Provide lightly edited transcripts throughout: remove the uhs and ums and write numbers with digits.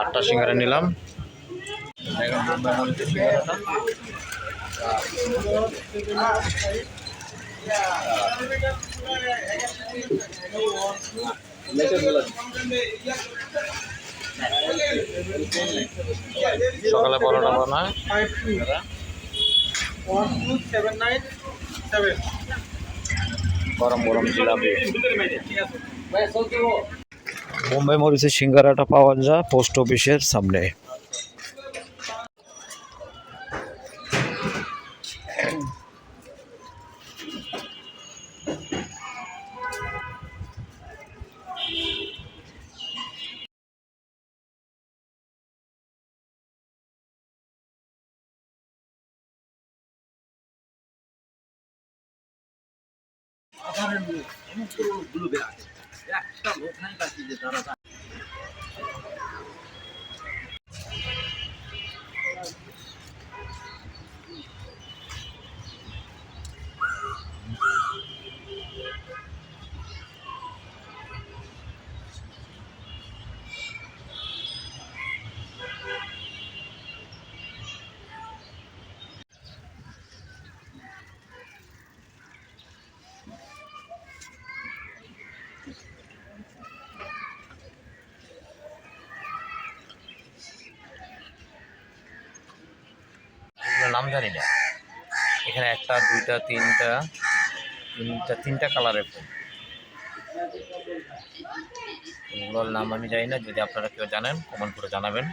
আটটা সিঙ্গারা নিলাম। সিঙ্গারাটা সকালে পরোটা বানায় গরম গরম জিলাপি। বোম্বাই মরিচের সিঙ্গারাটা পাওয়া যায় পোস্ট অফিসের সামনে। নাম জানি না, এখানে একটা দুইটা তিনটা কালারের ফুল, এগুলোর নাম আমি জানি না। যদি আপনারা কেউ জানেন কমেন্ট করে জানাবেন।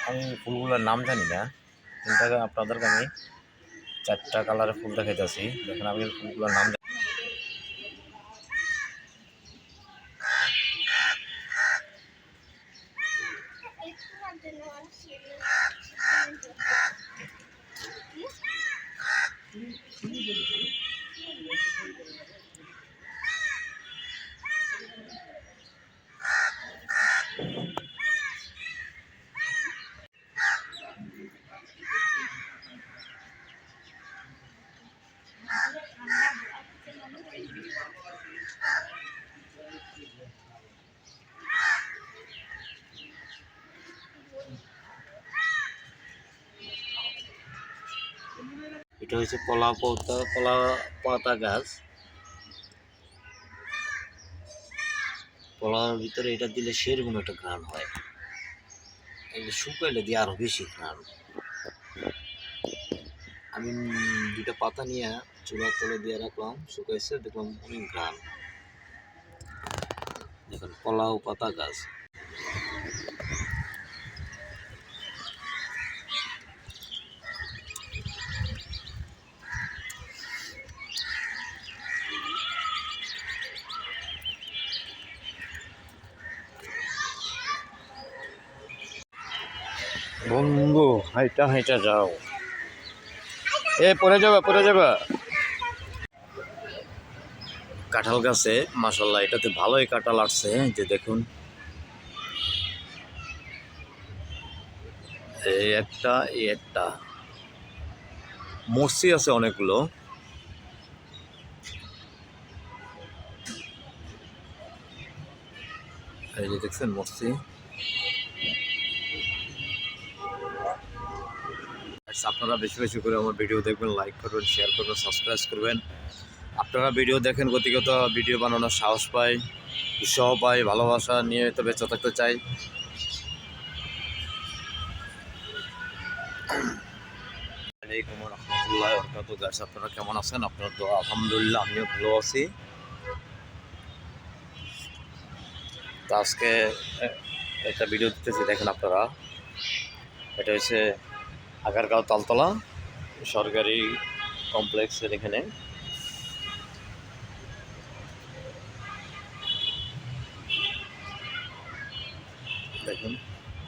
আমি ফুলগুলোর নাম জানি না, তিনটা আপনাদেরকে আমি চারটা কালারের ফুল দেখাইতেছি। দেখেন আমি ফুলগুলোর নাম এটা হচ্ছে কলা পাতা গাছ। কলার ভিতরে এটা দিলে সেরকম একটা ঘ্রাণ হয়, শুকাইলে দিয়ে আরো বেশি ঘ্রাণ। আমি দুটা পাতা নিয়ে চুলার তলে দিয়ে রাখলাম, শুকাইছে, দেখলাম অনেক ঘ্রাণ। দেখুন কলা ও পাতা গাছ। বন্ধু হাইটা হাইটা যাও, পড়ে যাবে। কাঁঠাল গাছে মাশাআল্লাহ এটাতে ভালোই কাঁঠাল আসছে, যে দেখুন এই একটা মরসি আছে অনেকগুলো। এই যে দেখছেন মরসি। আপনারা বেশি বেশি করে আমার ভিডিও দেখবেন, লাইক করবেন, শেয়ার করবেন, সাবস্ক্রাইব করবেন। আপনারা ভিডিও দেখেন গতিগত ভিডিও বানানোর সাহস পাই, উৎসাহ পাই, ভালোবাসা নিয়ে তো বেঁচে থাকতে চাই। আলাইকুম রহমতুল্লাহ বরকাতুহু। গাইস আপনারা কেমন আছেন? আপনার দোয়া আলহামদুলিল্লাহ আমিও ভালো আছি। তো আজকে একটা ভিডিও দিতেছি, দেখেন আপনারা। এটা হচ্ছে আগারগাঁও তালতলা সরকারি কমপ্লেক্সের এখানে। দেখুন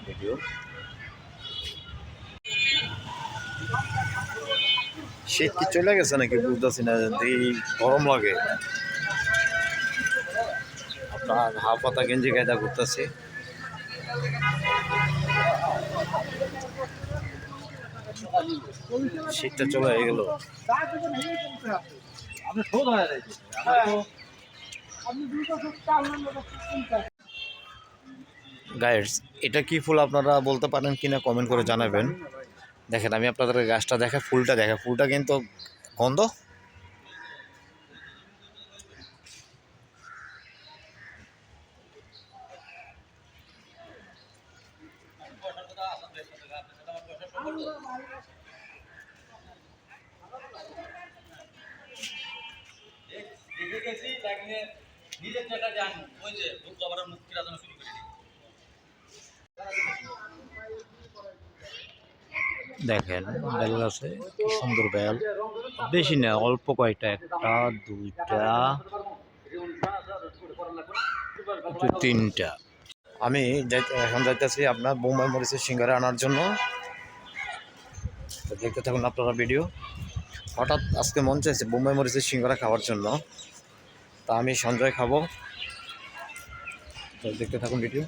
ভিডিও। শীত কি চলে গেছে নাকি বুঝতেছি না, এই গরম লাগে। আপনার হাফ পাতা গেঞ্জি কায়দা করতেছি। শীতটা চলে হয়ে গেল। গাইডস, এটা কি ফুল আপনারা বলতে পারেন কিনা কমেন্ট করে জানাবেন। দেখেন আমি আপনাদের গাছটা দেখে ফুলটা দেখে, ফুলটা কিন্তু গন্ধ। দেখেন বেল আছে, কি সুন্দর বেল। বেশি না, অল্প কয়টা, একটা দুইটা তিনটা। আমি এখন যাইতেছি আপনার বোম্বাই মরিচের সিঙ্গারা আনার জন্য। তো দেখতে থাকুন আপনারা ভিডিও। হঠাৎ আজকে মন চাইছে বোম্বাই মরিচের সিঙ্গারা খাওয়ার জন্য, তা আমি সঞ্জয় খাবো। তো দেখতে থাকুন ভিডিও।